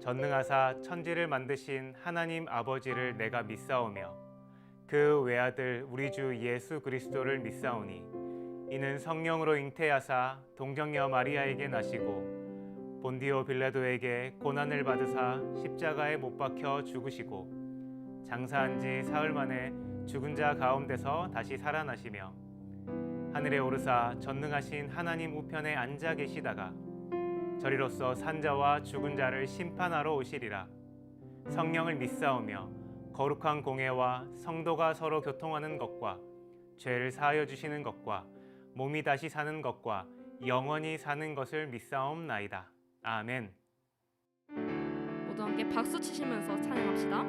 전능하사 천지를 만드신 하나님 아버지를 내가 믿사오며 그 외아들 우리 주 예수 그리스도를 믿사오니 이는 성령으로 잉태하사 동정녀 마리아에게 나시고 본디오 빌라도에게 고난을 받으사 십자가에 못 박혀 죽으시고 장사한 지 사흘 만에 죽은 자 가운데서 다시 살아나시며 하늘에 오르사 전능하신 하나님 우편에 앉아 계시다가 저리로서 산자와 죽은 자를 심판하러 오시리라. 성령을 믿사오며 거룩한 공회와 성도가 서로 교통하는 것과 죄를 사하여 주시는 것과 몸이 다시 사는 것과 영원히 사는 것을 믿사옵나이다. 아멘. 모두 함께 박수 치시면서 찬양합시다.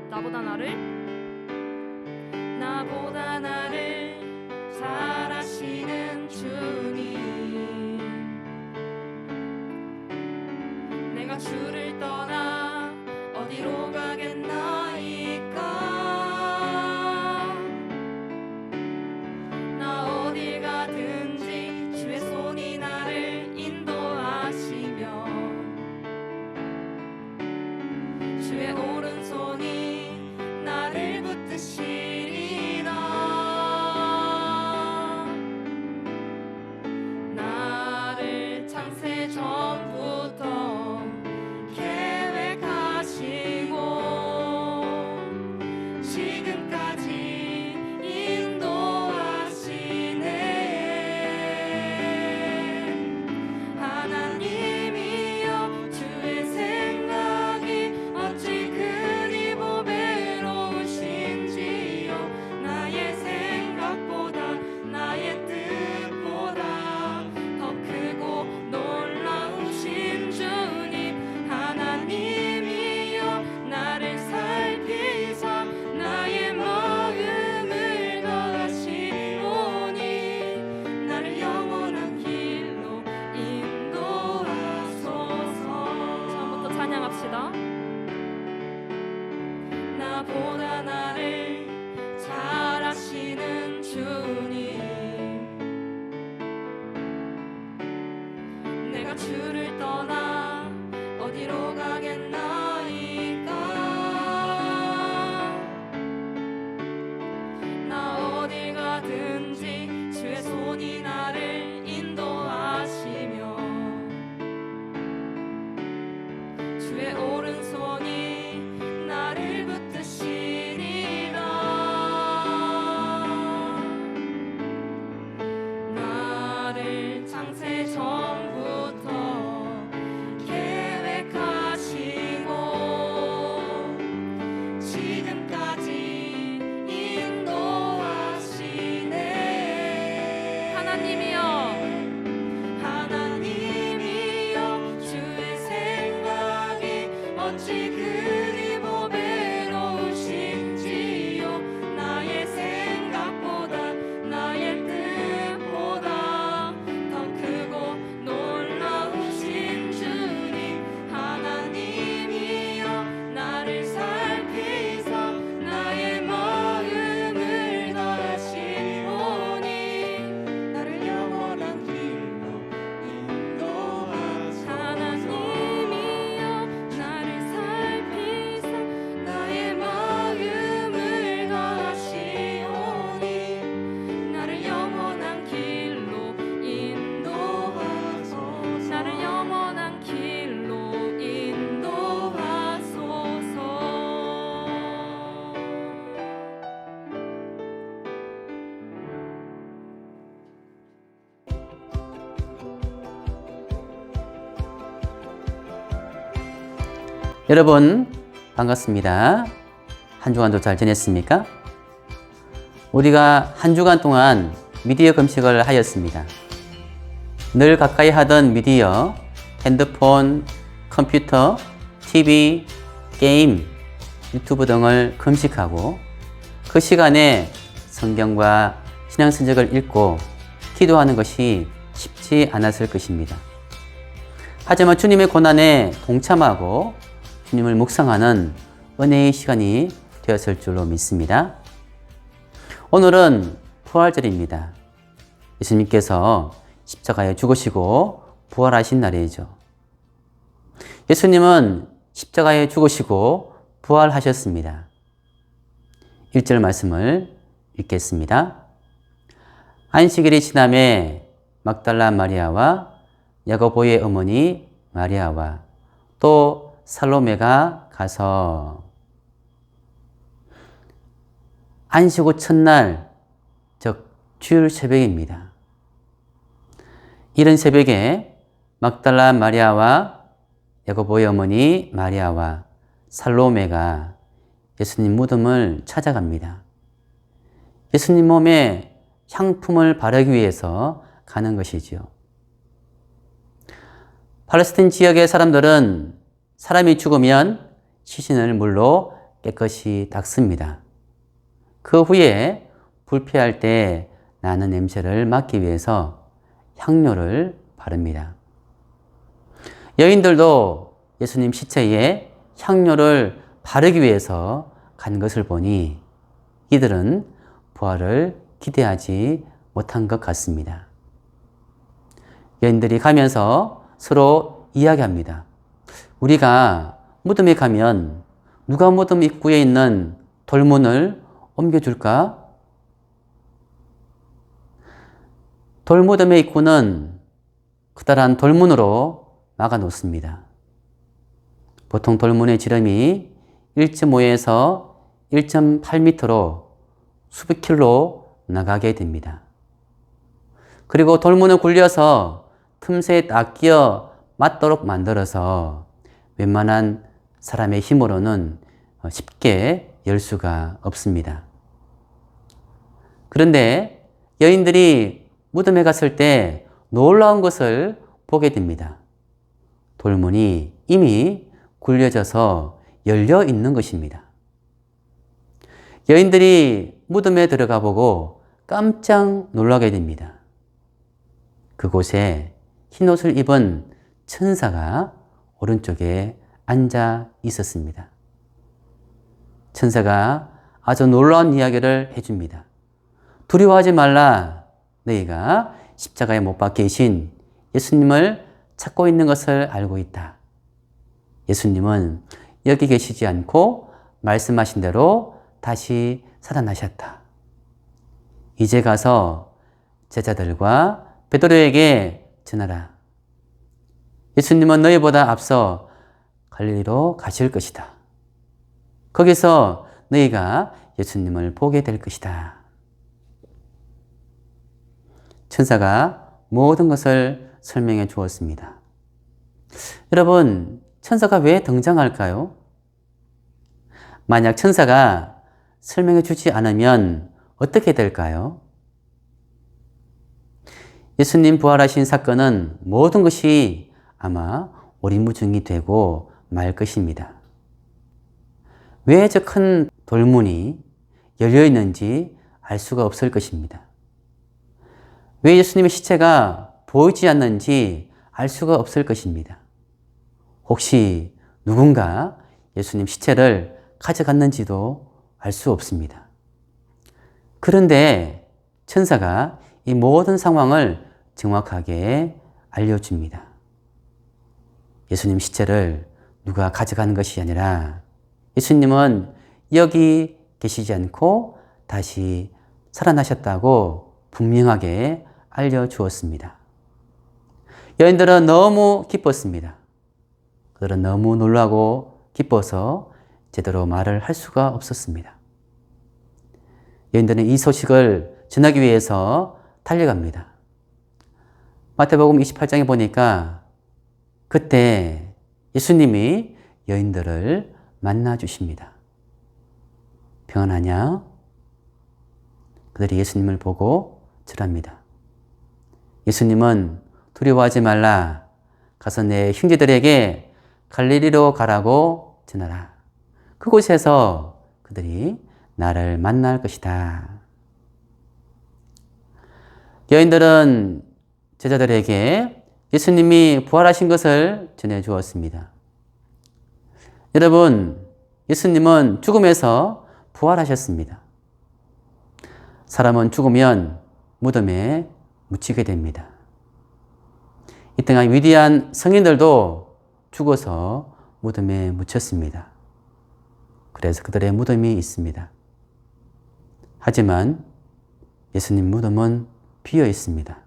나보다 나를 잘하시는 주님, 내가 주를 떠나 어디로 가겠나이까. 나 어딜 가든지 주의 손이 나를 인도하시며 주의 오른손이 나를 붙드시리라. 나를 창세 전부터 계획하시고 지금까지 인도하시네. 하나님이여, 주의 생각이 어찌 그리 보배로우신지요. 나의 생각보다 나의 뜻보다 더 크고 놀라우신 주님. 하나님이여, 나를 살피사 나의 마음을 더하시오니 나를 영원한 길로 인도하소서. 처음부터 찬양합시다. 나보다 나를 잘하시는 주님, 내가 주를 떠나 어디로 가겠나이까. 나 어딜 가든지 주의 손이 나를 인도하시며 주의 오른손이 나를 붙드시리라. 나를 창세 전부터 계획하시고 지금까지 인도하시네. 하나님이여, 주의 생각이 어찌 그리 보배로우신지요. 나의 생각보다 나의 뜻보다 더 크고 놀라우신 주님. 하나님이여, 나를 살피사 나의 마음을 더하시오니 나를 영원한 길로 인도하소서. 하나님이여, 나를 살피사 나의 마음을 더하시오니 나를 영원한 길로 인도하소서. 나를 영원한 길로 인도하소서. 여러분 반갑습니다. 한 주간도 잘 지냈습니까? 우리가 한 주간 동안 미디어 검색을 하였습니다. 늘 가까이 하던 미디어, 핸드폰, 컴퓨터, TV, 게임, 유튜브 등을 검색하고 그 시간에 성경과 신앙서적을 읽고 기도하는 것이 쉽지 않았을 것입니다. 하지만 주님의 고난에 동참하고 주님을 묵상하는 은혜의 시간이 되었을 줄로 믿습니다. 오늘은 부활절입니다. 예수님께서 십자가에 죽으시고 부활하신 날이죠. 예수님은 십자가에 죽으시고 부활하셨습니다. 1절 말씀을 읽겠습니다. 안식일이 지남에 막달라 마리아와 야고보의 어머니 마리아와 또 살로메가 가서 안식 후 첫날, 즉 주일 새벽입니다. 이른 새벽에 막달라 마리아와 야고보의 어머니 마리아와 살로메가 예수님 무덤을 찾아갑니다. 예수님 몸에 향품을 바르기 위해서 가는 것이죠. 팔레스틴 지역의 사람들은 사람이 죽으면 시신을 물로 깨끗이 닦습니다. 그 후에 불쾌할 때 나는 냄새를 막기 위해서 향료를 바릅니다. 여인들도 예수님 시체에 향료를 바르기 위해서 간 것을 보니 이들은 부활을 기대하지 못한 것 같습니다. 여인들이 가면서 서로 이야기합니다. 우리가 무덤에 가면 누가 무덤 입구에 있는 돌문을 옮겨줄까? 돌무덤의 입구는 커다란 돌문으로 막아 놓습니다. 보통 돌문의 지름이 1.5에서 1.8m로 수백 킬로 나가게 됩니다. 그리고 돌문을 굴려서 틈새에 딱 끼어 맞도록 만들어서 웬만한 사람의 힘으로는 쉽게 열 수가 없습니다. 그런데 여인들이 무덤에 갔을 때 놀라운 것을 보게 됩니다. 돌문이 이미 굴려져서 열려 있는 것입니다. 여인들이 무덤에 들어가 보고 깜짝 놀라게 됩니다. 그곳에 흰옷을 입은 천사가 오른쪽에 앉아 있었습니다. 천사가 아주 놀라운 이야기를 해줍니다. 두려워하지 말라. 너희가 십자가에 못 박혀 계신 예수님을 찾고 있는 것을 알고 있다. 예수님은 여기 계시지 않고 말씀하신 대로 다시 살아나셨다. 이제 가서 제자들과 베드로에게 전하라. 예수님은 너희보다 앞서 갈릴리로 가실 것이다. 거기서 너희가 예수님을 보게 될 것이다. 천사가 모든 것을 설명해 주었습니다. 여러분, 천사가 왜 등장할까요? 만약 천사가 설명해 주지 않으면 어떻게 될까요? 예수님 부활하신 사건은 모든 것이 아마 오리무중이 되고 말 것입니다. 왜 저 큰 돌문이 열려 있는지 알 수가 없을 것입니다. 왜 예수님의 시체가 보이지 않는지 알 수가 없을 것입니다. 혹시 누군가 예수님 시체를 가져갔는지도 알 수 없습니다. 그런데 천사가 이 모든 상황을 정확하게 알려줍니다. 예수님 시체를 누가 가져가는 것이 아니라 예수님은 여기 계시지 않고 다시 살아나셨다고 분명하게 알려주었습니다. 여인들은 너무 기뻤습니다. 그들은 너무 놀라고 기뻐서 제대로 말을 할 수가 없었습니다. 여인들은 이 소식을 전하기 위해서 달려갑니다. 마태복음 28장에 보니까 그때 예수님이 여인들을 만나 주십니다. 평안하냐? 그들이 예수님을 보고 절합니다. 예수님은 두려워하지 말라. 가서 내 형제들에게 갈릴리로 가라고 전하라. 그곳에서 그들이 나를 만날 것이다. 여인들은 제자들에게 예수님이 부활하신 것을 전해 주었습니다. 여러분, 예수님은 죽음에서 부활하셨습니다. 사람은 죽으면 무덤에 묻히게 됩니다. 이 땅의 위대한 성인들도 죽어서 무덤에 묻혔습니다. 그래서 그들의 무덤이 있습니다. 하지만 예수님 무덤은 비어 있습니다.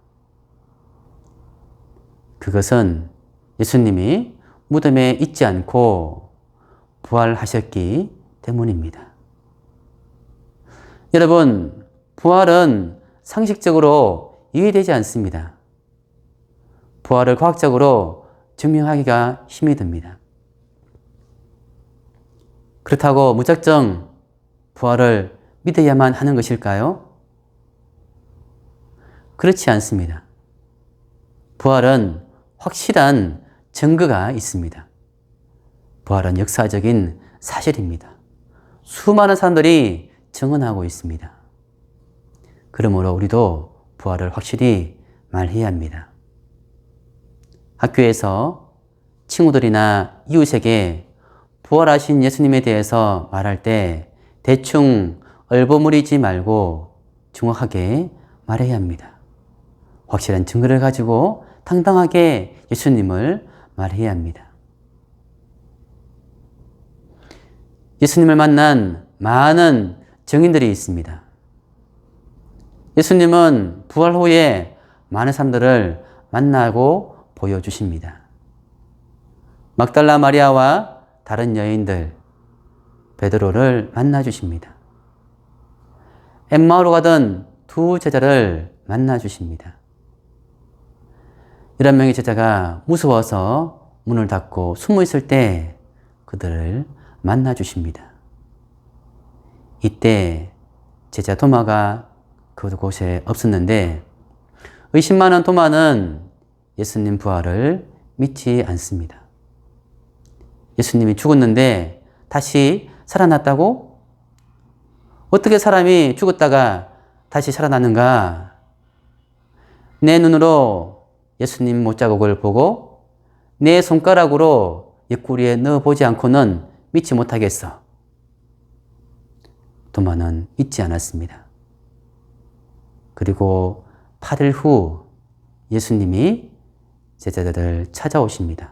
그것은 예수님이 무덤에 있지 않고 부활하셨기 때문입니다. 여러분, 부활은 상식적으로 이해되지 않습니다. 부활을 과학적으로 증명하기가 힘이 듭니다. 그렇다고 무작정 부활을 믿어야만 하는 것일까요? 그렇지 않습니다. 부활은 확실한 증거가 있습니다. 부활은 역사적인 사실입니다. 수많은 사람들이 증언하고 있습니다. 그러므로 우리도 부활을 확실히 말해야 합니다. 학교에서 친구들이나 이웃에게 부활하신 예수님에 대해서 말할 때 대충 얼버무리지 말고 정확하게 말해야 합니다. 확실한 증거를 가지고 당당하게 예수님을 말해야 합니다. 예수님을 만난 많은 증인들이 있습니다. 예수님은 부활 후에 많은 사람들을 만나고 보여주십니다. 막달라 마리아와 다른 여인들, 베드로를 만나주십니다. 엠마오로 가던 두 제자를 만나주십니다. 11명의 제자가 무서워서 문을 닫고 숨어 있을 때 그들을 만나주십니다. 이때 제자 도마가 그곳에 없었는데 의심 많은 도마는 예수님 부활을 믿지 않습니다. 예수님이 죽었는데 다시 살아났다고? 어떻게 사람이 죽었다가 다시 살아나는가? 내 눈으로 예수님 못자국을 보고 내 손가락으로 옆구리에 넣어보지 않고는 믿지 못하겠어. 도마는 믿지 않았습니다. 그리고 8일 후 예수님이 제자들을 찾아오십니다.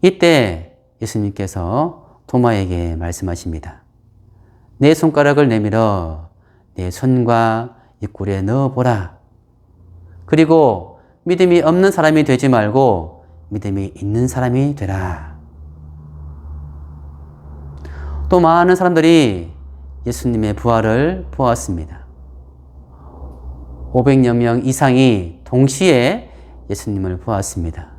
이때 예수님께서 도마에게 말씀하십니다. 내 손가락을 내밀어 내 손과 옆구리에 넣어보라. 그리고 믿음이 없는 사람이 되지 말고 믿음이 있는 사람이 되라. 또 많은 사람들이 예수님의 부활을 보았습니다. 500여 명 이상이 동시에 예수님을 보았습니다.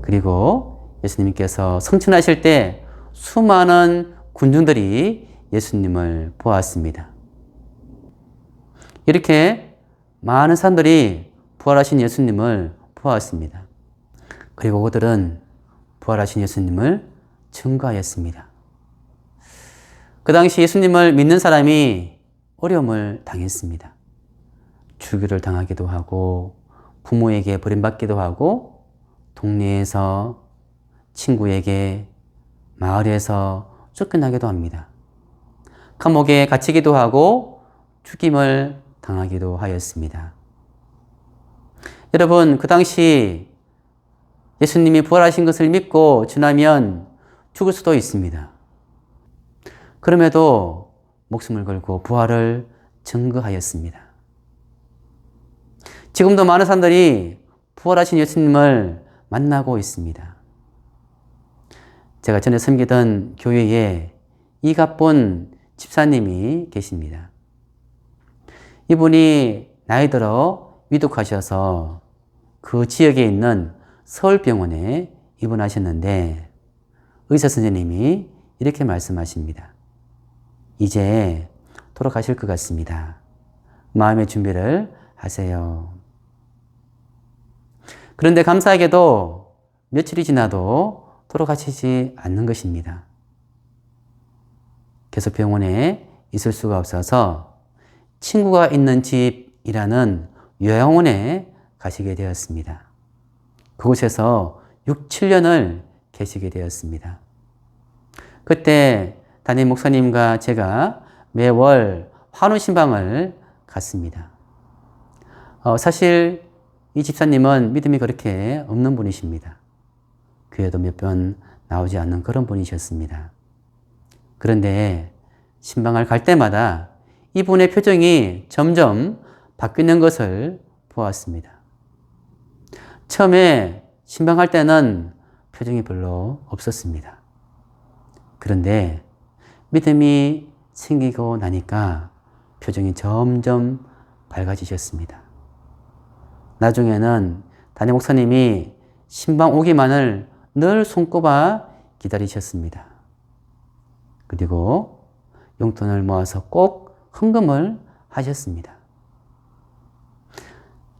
그리고 예수님께서 성천하실 때 수많은 군중들이 예수님을 보았습니다. 이렇게 많은 사람들이 부활하신 예수님을 보았습니다. 그리고 그들은 부활하신 예수님을 증거하였습니다. 그 당시 예수님을 믿는 사람이 어려움을 당했습니다. 죽이를 당하기도 하고 부모에게 버림받기도 하고 동네에서 친구에게 마을에서 쫓겨나기도 합니다. 감옥에 갇히기도 하고 죽임을 당하기도 하였습니다. 여러분, 그 당시 예수님이 부활하신 것을 믿고 지나면 죽을 수도 있습니다. 그럼에도 목숨을 걸고 부활을 증거하였습니다. 지금도 많은 사람들이 부활하신 예수님을 만나고 있습니다. 제가 전에 섬기던 교회에 이갑본 집사님이 계십니다. 이분이 나이 들어 위독하셔서 그 지역에 있는 서울병원에 입원하셨는데 의사 선생님이 이렇게 말씀하십니다. 이제 돌아가실 것 같습니다. 마음의 준비를 하세요. 그런데 감사하게도 며칠이 지나도 돌아가시지 않는 것입니다. 계속 병원에 있을 수가 없어서 친구가 있는 집이라는 요양원에 가시게 되었습니다. 그곳에서 6, 7년을 계시게 되었습니다. 그때 담임 목사님과 제가 매월 환우신방을 갔습니다. 사실 이 집사님은 믿음이 그렇게 없는 분이십니다. 교회도 몇 번 나오지 않는 그런 분이셨습니다. 그런데 신방을 갈 때마다 이분의 표정이 점점 바뀌는 것을 보았습니다. 처음에 신방할 때는 표정이 별로 없었습니다. 그런데 믿음이 생기고 나니까 표정이 점점 밝아지셨습니다. 나중에는 담임 목사님이 신방 오기만을 늘 손꼽아 기다리셨습니다. 그리고 용돈을 모아서 꼭 헌금을 하셨습니다.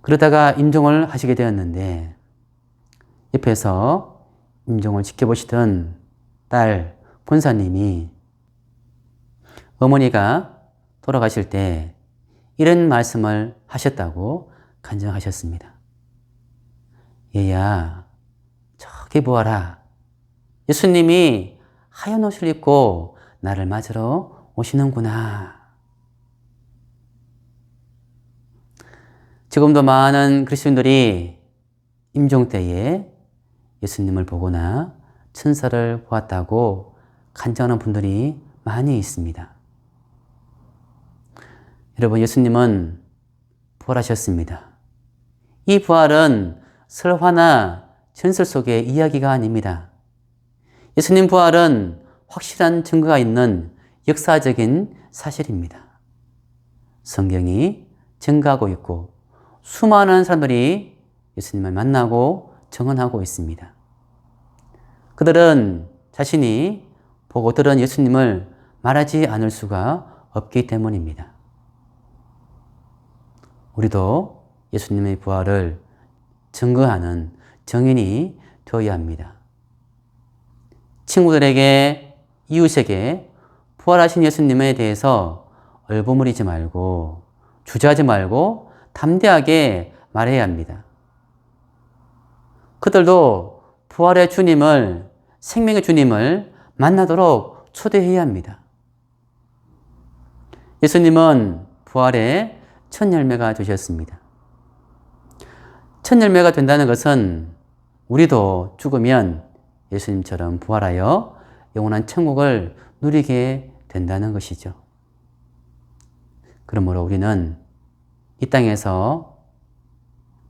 그러다가 임종을 하시게 되었는데 옆에서 임종을 지켜보시던 딸 권사님이 어머니가 돌아가실 때 이런 말씀을 하셨다고 간증하셨습니다. 얘야, 저기 보아라. 예수님이 하얀 옷을 입고 나를 맞으러 오시는구나. 지금도 많은 그리스도인들이 임종 때에 예수님을 보거나 천사를 보았다고 간증하는 분들이 많이 있습니다. 여러분, 예수님은 부활하셨습니다. 이 부활은 설화나 전설 속의 이야기가 아닙니다. 예수님 부활은 확실한 증거가 있는 역사적인 사실입니다. 성경이 증거하고 있고 수많은 사람들이 예수님을 만나고 증언하고 있습니다. 그들은 자신이 보고 들은 예수님을 말하지 않을 수가 없기 때문입니다. 우리도 예수님의 부활을 증거하는 증인이 되어야 합니다. 친구들에게, 이웃에게 부활하신 예수님에 대해서 얼버무리지 말고 주저하지 말고 담대하게 말해야 합니다. 그들도 부활의 주님을, 생명의 주님을 만나도록 초대해야 합니다. 예수님은 부활의 첫 열매가 되셨습니다. 첫 열매가 된다는 것은 우리도 죽으면 예수님처럼 부활하여 영원한 천국을 누리게 된다는 것이죠. 그러므로 우리는 이 땅에서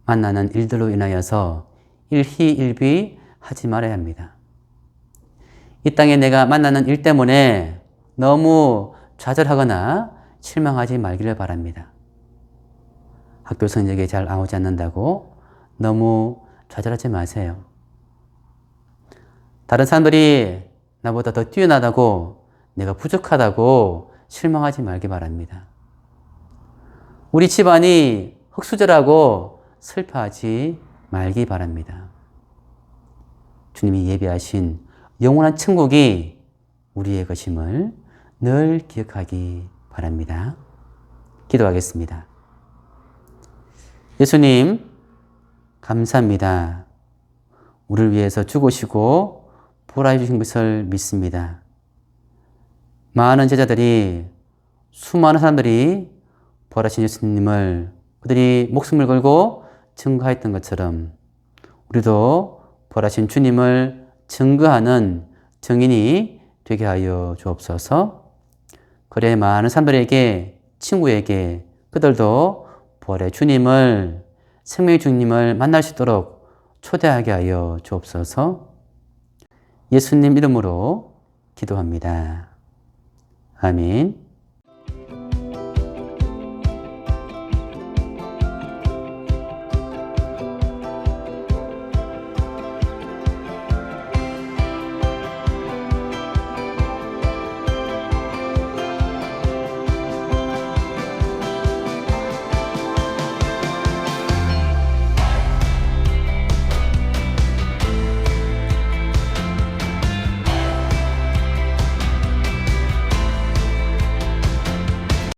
만나는 일들로 인하여서 일희일비 하지 말아야 합니다. 이 땅에 내가 만나는 일 때문에 너무 좌절하거나 실망하지 말기를 바랍니다. 학교 성적이 잘 나오지 않는다고 너무 좌절하지 마세요. 다른 사람들이 나보다 더 뛰어나다고, 내가 부족하다고 실망하지 말기 바랍니다. 우리 집안이 흙수저라고 슬퍼하지 말기 바랍니다. 주님이 예비하신 영원한 천국이 우리의 것임을 늘 기억하기 바랍니다. 기도하겠습니다. 예수님, 감사합니다. 우리를 위해서 죽으시고 부활해 주신 것을 믿습니다. 많은 제자들이, 수많은 사람들이 부활하신 예수님을 그들이 목숨을 걸고 증거했던 것처럼 우리도 부활하신 주님을 증거하는 증인이 되게 하여 주옵소서. 그래 많은 사람들에게, 친구에게 그들도 부활의 주님을, 생명의 주님을 만날 수 있도록 초대하게 하여 주옵소서. 예수님 이름으로 기도합니다. 아멘.